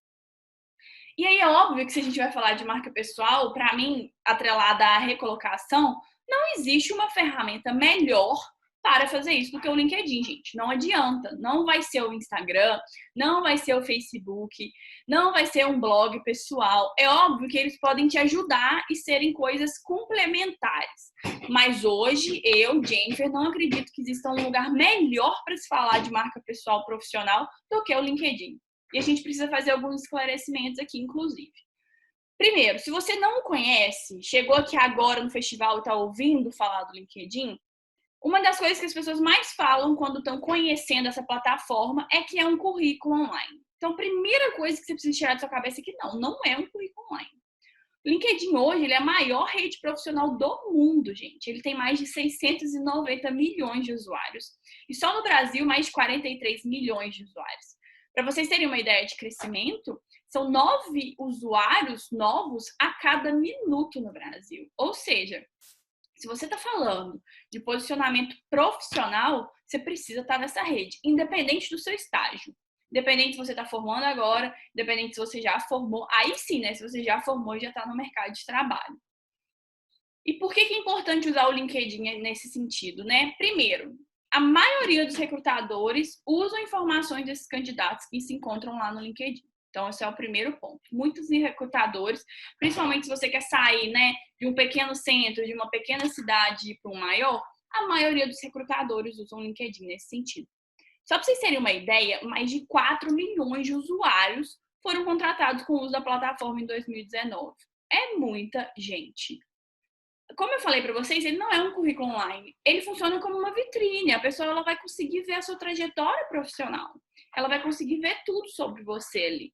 E aí é óbvio que se a gente vai falar de marca pessoal, para mim, atrelada à recolocação, não existe uma ferramenta melhor para fazer isso do que o LinkedIn, gente. Não adianta. Não vai ser o Instagram, não vai ser o Facebook, não vai ser um blog pessoal. É óbvio que eles podem te ajudar e serem coisas complementares. Mas hoje, eu, Jennifer, não acredito que exista um lugar melhor para se falar de marca pessoal profissional do que o LinkedIn. E a gente precisa fazer alguns esclarecimentos aqui, inclusive. Primeiro, se você não conhece, chegou aqui agora no festival e está ouvindo falar do LinkedIn, uma das coisas que as pessoas mais falam quando estão conhecendo essa plataforma é que é um currículo online. Então, a primeira coisa que você precisa tirar da sua cabeça é que não é um currículo online. O LinkedIn hoje ele é a maior rede profissional do mundo, gente. Ele tem mais de 690 milhões de usuários. E só no Brasil, mais de 43 milhões de usuários. Para vocês terem uma ideia de crescimento, são 9 usuários novos a cada minuto no Brasil. Ou seja, se você está falando de posicionamento profissional, você precisa estar nessa rede, independente do seu estágio. Independente se você está formando agora, independente se você já formou, aí sim, né? Se você já formou e já está no mercado de trabalho. E por que é importante usar o LinkedIn nesse sentido, né? Primeiro, a maioria dos recrutadores usam informações desses candidatos que se encontram lá no LinkedIn. Então, esse é o primeiro ponto. Muitos recrutadores, principalmente se você quer sair, né, de um pequeno centro, de uma pequena cidade para um maior, a maioria dos recrutadores usam o LinkedIn nesse sentido. Só para vocês terem uma ideia, mais de 4 milhões de usuários foram contratados com o uso da plataforma em 2019. É muita gente. Como eu falei para vocês, ele não é um currículo online. Ele funciona como uma vitrine. A pessoa ela vai conseguir ver a sua trajetória profissional. Ela vai conseguir ver tudo sobre você ali.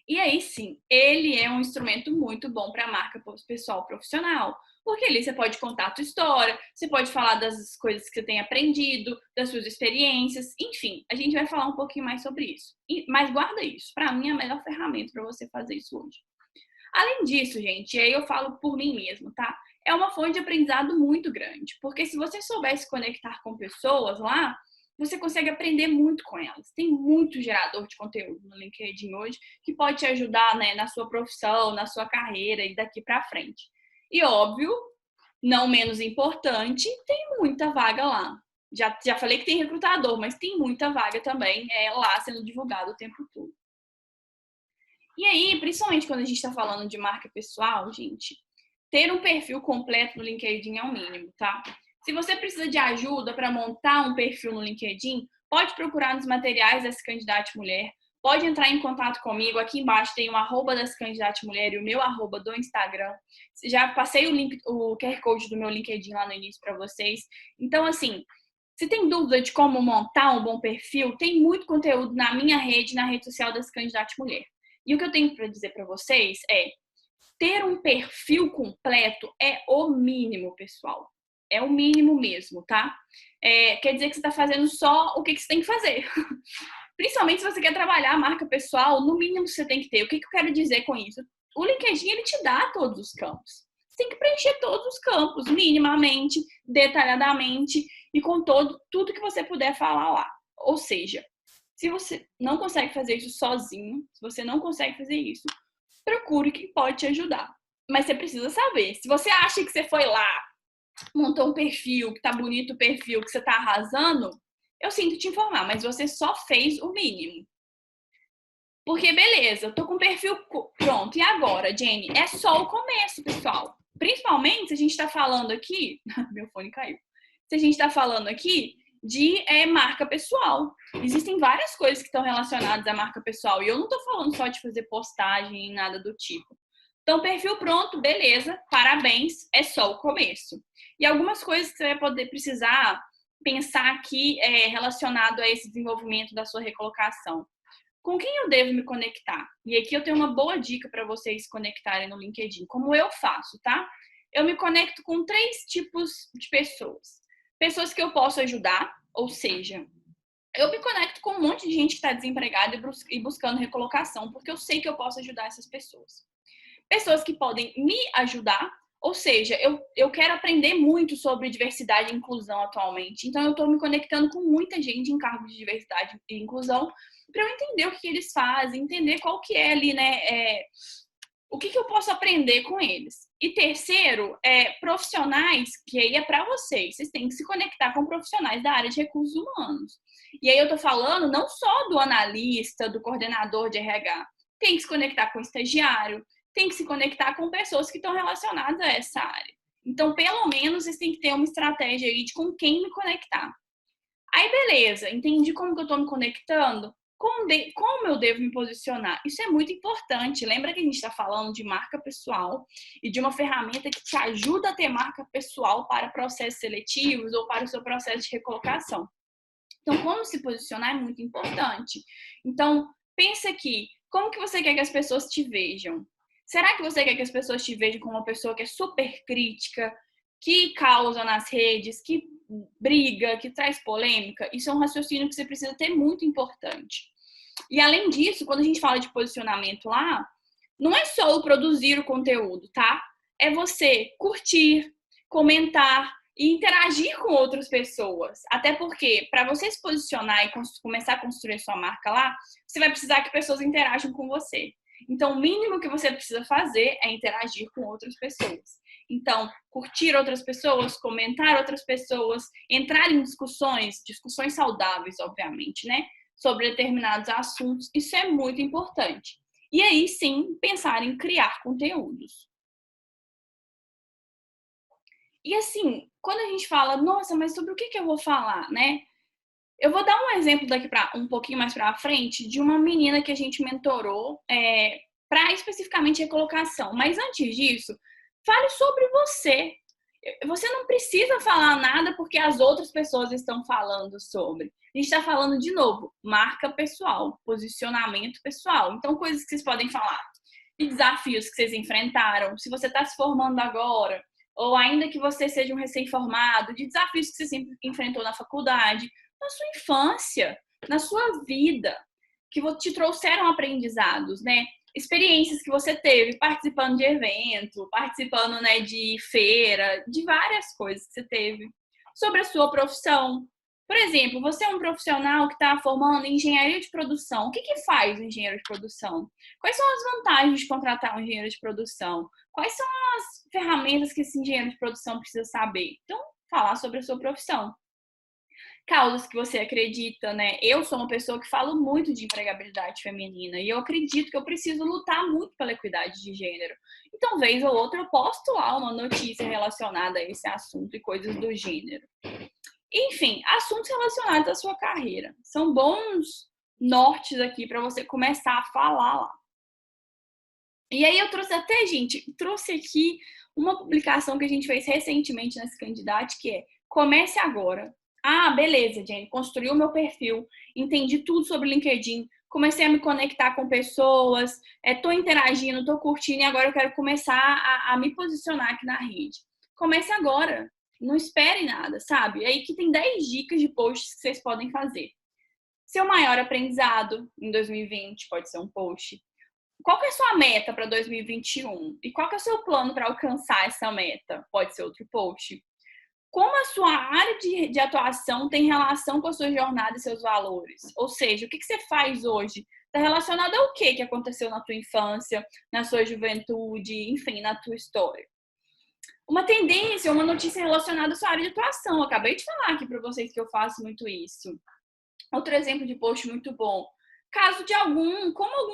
E aí sim, ele é um instrumento muito bom para a marca pessoal profissional. Porque ali você pode contar a sua história, você pode falar das coisas que você tem aprendido, das suas experiências, enfim, a gente vai falar um pouquinho mais sobre isso. Mas guarda isso, para mim é a melhor ferramenta para você fazer isso hoje. Além disso, gente, e aí eu falo por mim mesmo, tá? É uma fonte de aprendizado muito grande, porque se você souber se conectar com pessoas lá, você consegue aprender muito com elas. Tem muito gerador de conteúdo no LinkedIn hoje que pode te ajudar, né, na sua profissão, na sua carreira e daqui para frente. E óbvio, não menos importante, tem muita vaga lá. Já falei que tem recrutador, mas tem muita vaga também lá sendo divulgado o tempo todo. E aí, principalmente quando a gente está falando de marca pessoal, gente, ter um perfil completo no LinkedIn é o mínimo, tá? Se você precisa de ajuda para montar um perfil no LinkedIn, pode procurar nos materiais da Se Candidate Mulher, pode entrar em contato comigo. Aqui embaixo tem o arroba da Se Candidate Mulher e o meu arroba do Instagram. Já passei o QR Code do meu LinkedIn lá no início para vocês. Então, assim, se tem dúvida de como montar um bom perfil, tem muito conteúdo na minha rede, na rede social da Se Candidate Mulher. E o que eu tenho para dizer para vocês é: ter um perfil completo é o mínimo, pessoal. É o mínimo mesmo, tá? Quer dizer que você está fazendo só o que você tem que fazer. Principalmente se você quer trabalhar a marca pessoal, no mínimo você tem que ter. O que eu quero dizer com isso? O LinkedIn, ele te dá todos os campos. Você tem que preencher todos os campos, minimamente, detalhadamente e com tudo que você puder falar lá. Ou seja, se você não consegue fazer isso sozinho, se você não consegue fazer isso, procure quem pode te ajudar. Mas você precisa saber. Se você acha que você foi lá, montou um perfil, que tá bonito o perfil, que você tá arrasando, eu sinto te informar, mas você só fez o mínimo. Porque, beleza, eu tô com o perfil pronto. E agora, Jenny? É só o começo, pessoal. Principalmente se a gente tá falando aqui... Meu fone caiu. Se a gente tá falando aqui de marca pessoal. Existem várias coisas que estão relacionadas à marca pessoal. E eu não tô falando só de fazer postagem e nada do tipo. Então, perfil pronto, beleza, parabéns, é só o começo. E algumas coisas que você vai poder precisar pensar aqui relacionado a esse desenvolvimento da sua recolocação. Com quem eu devo me conectar? E aqui eu tenho uma boa dica para vocês se conectarem no LinkedIn, como eu faço, tá? Eu me conecto com 3 tipos de pessoas. Pessoas que eu posso ajudar, ou seja, eu me conecto com um monte de gente que está desempregada e buscando recolocação, porque eu sei que eu posso ajudar essas pessoas. Pessoas que podem me ajudar, ou seja, eu quero aprender muito sobre diversidade e inclusão atualmente, então eu estou me conectando com muita gente em cargos de diversidade e inclusão para eu entender o que eles fazem, entender qual que é ali, né, o que eu posso aprender com eles. E terceiro, profissionais, que aí é para vocês. Vocês têm que se conectar com profissionais da área de recursos humanos. E aí eu tô falando não só do analista, do coordenador de RH. Tem que se conectar com o estagiário, tem que se conectar com pessoas que estão relacionadas a essa área. Então, pelo menos, vocês têm que ter uma estratégia aí de com quem me conectar. Aí, beleza, entendi como que eu tô me conectando. Como eu devo me posicionar? Isso é muito importante. Lembra que a gente está falando de marca pessoal e de uma ferramenta que te ajuda a ter marca pessoal para processos seletivos ou para o seu processo de recolocação. Então, como se posicionar é muito importante. Então, pensa aqui, como que você quer que as pessoas te vejam? Será que você quer que as pessoas te vejam como uma pessoa que é super crítica, que causa nas redes, que briga, que traz polêmica? Isso é um raciocínio que você precisa ter muito importante. E além disso, quando a gente fala de posicionamento lá, não é só o produzir o conteúdo, tá? É você curtir, comentar e interagir com outras pessoas. Até porque, para você se posicionar e começar a construir a sua marca lá, você vai precisar que pessoas interajam com você. Então, o mínimo que você precisa fazer é interagir com outras pessoas. Então, curtir outras pessoas, comentar outras pessoas, entrar em discussões saudáveis, obviamente, né? Sobre determinados assuntos, isso é muito importante. E aí sim, pensar em criar conteúdos. E assim, quando a gente fala, nossa, mas sobre o que eu vou falar, né? Eu vou dar um exemplo daqui para um pouquinho mais para frente de uma menina que a gente mentorou para especificamente recolocação. Mas antes disso, fale sobre você. Você não precisa falar nada porque as outras pessoas estão falando sobre. A gente está falando de novo, marca pessoal, posicionamento pessoal. Então, coisas que vocês podem falar de desafios que vocês enfrentaram, se você está se formando agora, ou ainda que você seja um recém-formado, de desafios que você sempre enfrentou na faculdade, na sua infância, na sua vida, que te trouxeram aprendizados, né? Experiências que você teve participando de evento, participando, né, de feira, de várias coisas que você teve. Sobre a sua profissão. Por exemplo, você é um profissional que está formando em engenharia de produção. O que faz o engenheiro de produção? Quais são as vantagens de contratar um engenheiro de produção? Quais são as ferramentas que esse engenheiro de produção precisa saber? Então, falar sobre a sua profissão. Causas que você acredita, né? Eu sou uma pessoa que falo muito de empregabilidade feminina e eu acredito que eu preciso lutar muito pela equidade de gênero. Então, vez ou outra, eu posto lá uma notícia relacionada a esse assunto e coisas do gênero. Enfim, assuntos relacionados à sua carreira. São bons nortes aqui para você começar a falar lá. E aí eu trouxe aqui uma publicação que a gente fez recentemente nesse candidato, que é comece agora. Ah, beleza, Jenny, construí o meu perfil, entendi tudo sobre o LinkedIn, comecei a me conectar com pessoas, tô interagindo, tô curtindo e agora eu quero começar a me posicionar aqui na rede. Comece agora, não espere nada, sabe? Aí que tem 10 dicas de posts que vocês podem fazer. Seu maior aprendizado em 2020 pode ser um post. Qual que é a sua meta para 2021? E qual que é o seu plano para alcançar essa meta? Pode ser outro post. Como a sua área de atuação tem relação com a sua jornada e seus valores? Ou seja, o que você faz hoje? Está relacionado ao que aconteceu na tua infância, na sua juventude, enfim, na tua história. Uma tendência, uma notícia relacionada à sua área de atuação. Eu acabei de falar aqui para vocês que eu faço muito isso. Outro exemplo de post muito bom. Caso de algum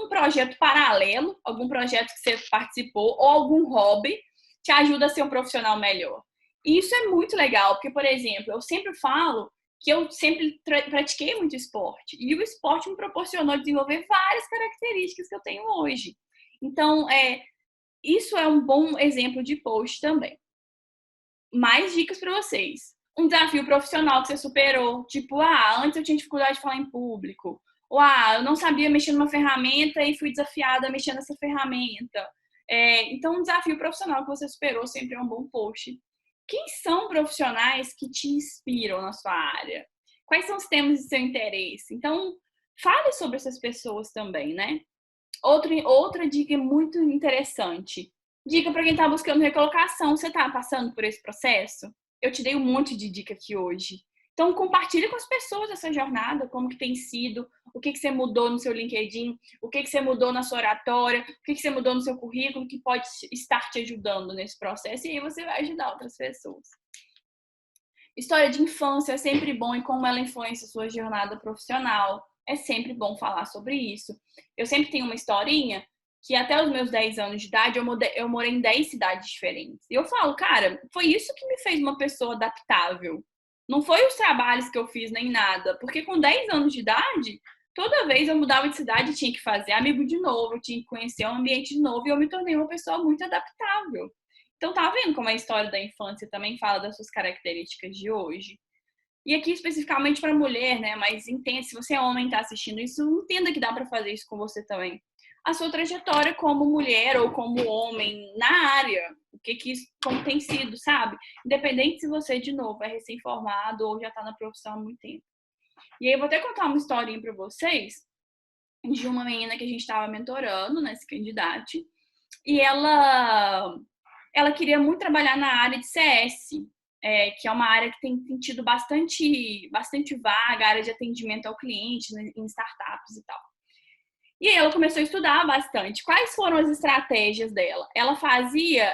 projeto paralelo, algum projeto que você participou ou algum hobby te ajuda a ser um profissional melhor. E isso é muito legal, porque, por exemplo, eu sempre falo que eu sempre pratiquei muito esporte e o esporte me proporcionou desenvolver várias características que eu tenho hoje. Então, isso é um bom exemplo de post também. Mais dicas para vocês. Um desafio profissional que você superou, tipo, antes eu tinha dificuldade de falar em público. Ou, eu não sabia mexer numa ferramenta e fui desafiada a mexer nessa ferramenta. Então, um desafio profissional que você superou sempre é um bom post. Quem são profissionais que te inspiram na sua área? Quais são os temas de seu interesse? Então, fale sobre essas pessoas também, né? Outra dica muito interessante. Dica para quem está buscando recolocação. Você está passando por esse processo? Eu te dei um monte de dica aqui hoje. Então, compartilhe com as pessoas essa jornada, como que tem sido, o que você mudou no seu LinkedIn, o que você mudou na sua oratória, o que você mudou no seu currículo, que pode estar te ajudando nesse processo, e aí você vai ajudar outras pessoas. História de infância é sempre bom e como ela influencia a sua jornada profissional. É sempre bom falar sobre isso. Eu sempre tenho uma historinha que até os meus 10 anos de idade eu morei em 10 cidades diferentes. E eu falo, cara, foi isso que me fez uma pessoa adaptável. Não foi os trabalhos que eu fiz nem nada, porque com 10 anos de idade, toda vez eu mudava de cidade e tinha que fazer amigo de novo, eu tinha que conhecer um ambiente de novo e eu me tornei uma pessoa muito adaptável. Então tá vendo como a história da infância também fala das suas características de hoje? E aqui especificamente para mulher, né? Mas entenda, se você é homem e está assistindo isso, entenda que dá para fazer isso com você também. A sua trajetória como mulher ou como homem na área, como tem sido, sabe? Independente se você, de novo, é recém-formado ou já está na profissão há muito tempo. E aí eu vou até contar uma historinha para vocês de uma menina que a gente estava mentorando nesse candidato. E ela queria muito trabalhar na área de CS, que é uma área que tem tido bastante vaga, área de atendimento ao cliente, né, em startups e tal. E aí ela começou a estudar bastante. Quais foram as estratégias dela? Ela fazia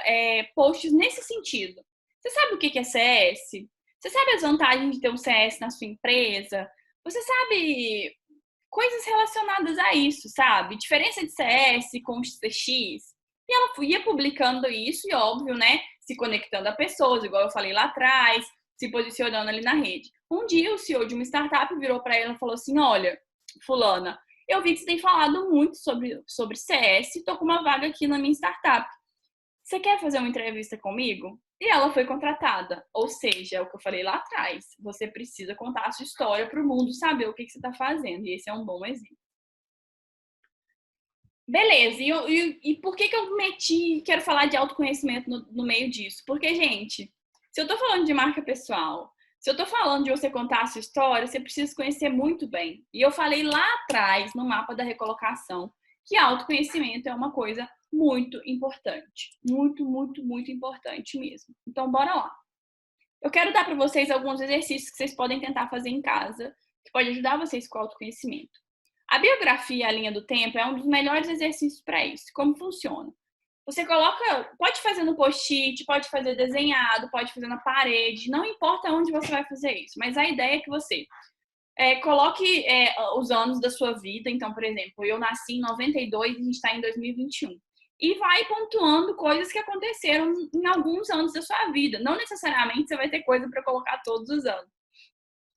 posts nesse sentido. Você sabe o que é CS? Você sabe as vantagens de ter um CS na sua empresa? Você sabe coisas relacionadas a isso, sabe? Diferença de CS com CX. E ela ia publicando isso e, óbvio, né? Se conectando a pessoas, igual eu falei lá atrás, se posicionando ali na rede. Um dia, o CEO de uma startup virou para ela e falou assim: Olha, Fulana, eu vi que você tem falado muito sobre CS e tô com uma vaga aqui na minha startup. Você quer fazer uma entrevista comigo? E ela foi contratada. Ou seja, é o que eu falei lá atrás. Você precisa contar a sua história para o mundo saber o que você está fazendo. E esse é um bom exemplo. Beleza, e por que eu quero falar de autoconhecimento no meio disso? Porque, gente, se eu tô falando de marca pessoal, se eu tô falando de você contar a sua história, você precisa conhecer muito bem. E eu falei lá atrás, no mapa da recolocação, que autoconhecimento é uma coisa muito importante. Muito, muito, muito importante mesmo. Então, bora lá. Eu quero dar para vocês alguns exercícios que vocês podem tentar fazer em casa, que pode ajudar vocês com o autoconhecimento. A biografia, a linha do tempo, é um dos melhores exercícios para isso. Como funciona? Você coloca, pode fazer no post-it, pode fazer desenhado, pode fazer na parede, não importa onde você vai fazer isso, mas a ideia é que você coloque os anos da sua vida. Então, por exemplo, eu nasci em 92 e a gente está em 2021. E vai pontuando coisas que aconteceram em alguns anos da sua vida. Não necessariamente você vai ter coisa para colocar todos os anos,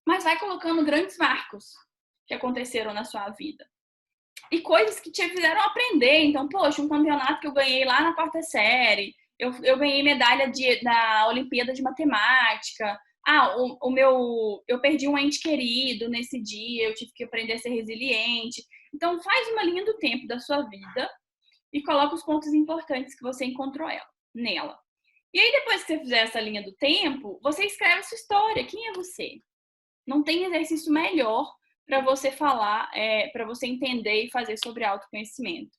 mas vai colocando grandes marcos que aconteceram na sua vida. E coisas que te fizeram aprender. Então, poxa, um campeonato que eu ganhei lá na quarta série, eu ganhei medalha da Olimpíada de Matemática. Eu perdi um ente querido nesse dia, eu tive que aprender a ser resiliente. Então, faz uma linha do tempo da sua vida e coloca os pontos importantes que você encontrou nela. E aí, depois que você fizer essa linha do tempo, você escreve a sua história. Quem é você? Não tem exercício melhor para você falar, para você entender e fazer sobre autoconhecimento.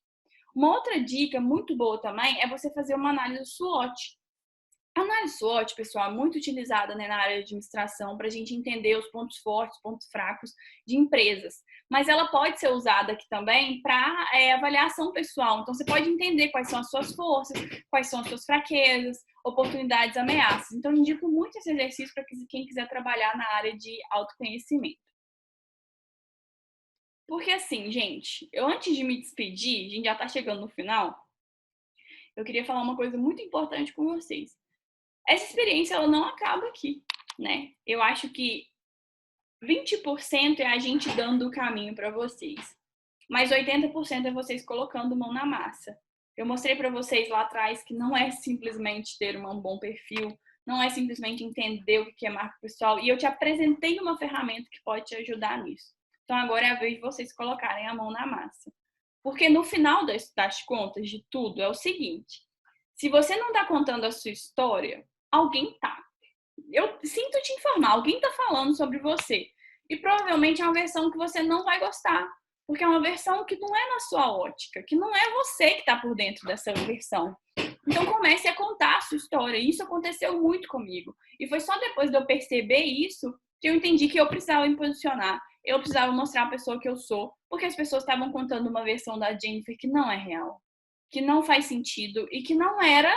Uma outra dica muito boa também é você fazer uma análise SWOT. A análise SWOT, pessoal, é muito utilizada, né, na área de administração para a gente entender os pontos fortes, pontos fracos de empresas. Mas ela pode ser usada aqui também para avaliação pessoal. Então, você pode entender quais são as suas forças, quais são as suas fraquezas, oportunidades, ameaças. Então, eu indico muito esse exercício para quem quiser trabalhar na área de autoconhecimento. Porque assim, gente, antes de me despedir, a gente já tá chegando no final, eu queria falar uma coisa muito importante com vocês. Essa experiência, ela não acaba aqui, né? Eu acho que 20% é a gente dando o caminho para vocês, mas 80% é vocês colocando mão na massa. Eu mostrei para vocês lá atrás que não é simplesmente ter um bom perfil, não é simplesmente entender o que é marca pessoal, e eu te apresentei uma ferramenta que pode te ajudar nisso. Então agora é a vez de vocês colocarem a mão na massa. Porque no final das contas de tudo é o seguinte: se você não está contando a sua história, alguém tá. Eu sinto te informar, alguém tá falando sobre você. E provavelmente é uma versão que você não vai gostar. Porque é uma versão que não é na sua ótica, que não é você que está por dentro dessa versão. Então comece a contar a sua história. Isso aconteceu muito comigo. E foi só depois de eu perceber isso que eu entendi que eu precisava me posicionar. Eu precisava mostrar a pessoa que eu sou. Porque as pessoas estavam contando uma versão da Jennifer que não é real. Que não faz sentido e que não era.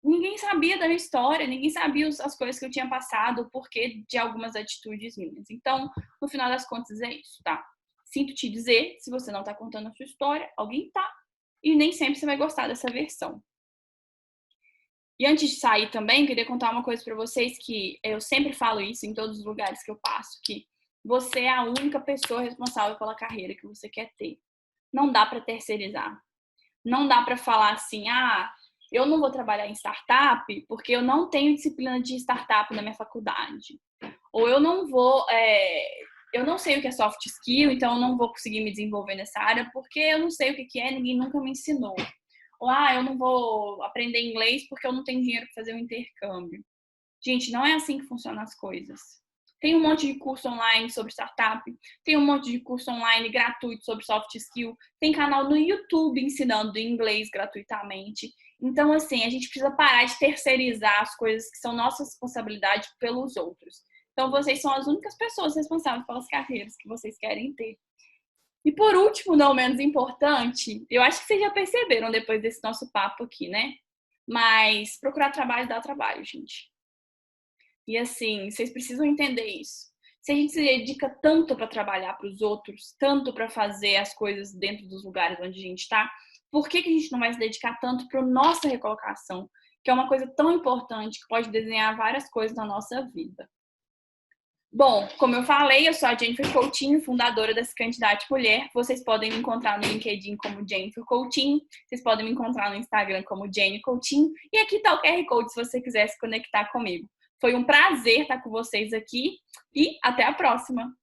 Ninguém sabia da minha história, ninguém sabia as coisas que eu tinha passado, o porquê de algumas atitudes minhas. Então, no final das contas, é isso, tá? Sinto te dizer, se você não tá contando a sua história, alguém tá. E nem sempre você vai gostar dessa versão. E antes de sair também, queria contar uma coisa para vocês que eu sempre falo isso em todos os lugares que eu passo, que você é a única pessoa responsável pela carreira que você quer ter. Não dá para terceirizar. Não dá para falar assim, eu não vou trabalhar em startup porque eu não tenho disciplina de startup na minha faculdade. Ou eu não vou, eu não sei o que é soft skill, então eu não vou conseguir me desenvolver nessa área porque eu não sei o que é, ninguém nunca me ensinou. Ou, eu não vou aprender inglês porque eu não tenho dinheiro para fazer um intercâmbio. Gente, não é assim que funcionam as coisas. Tem um monte de curso online sobre startup, tem um monte de curso online gratuito sobre soft skill, tem canal no YouTube ensinando inglês gratuitamente. Então, assim, a gente precisa parar de terceirizar as coisas que são nossa responsabilidade pelos outros. Então, vocês são as únicas pessoas responsáveis pelas carreiras que vocês querem ter. E por último, não menos importante, eu acho que vocês já perceberam depois desse nosso papo aqui, né? Mas procurar trabalho dá trabalho, gente. E assim, vocês precisam entender isso. Se a gente se dedica tanto para trabalhar para os outros, tanto para fazer as coisas dentro dos lugares onde a gente está, por que a gente não vai se dedicar tanto para a nossa recolocação, que é uma coisa tão importante que pode desenhar várias coisas na nossa vida? Bom, como eu falei, eu sou a Jennifer Coutinho, fundadora da Candidate Mulher. Vocês podem me encontrar no LinkedIn como Jennifer Coutinho, vocês podem me encontrar no Instagram como Jenny Coutinho, e aqui está o QR Code se você quiser se conectar comigo. Foi um prazer estar com vocês aqui e até a próxima!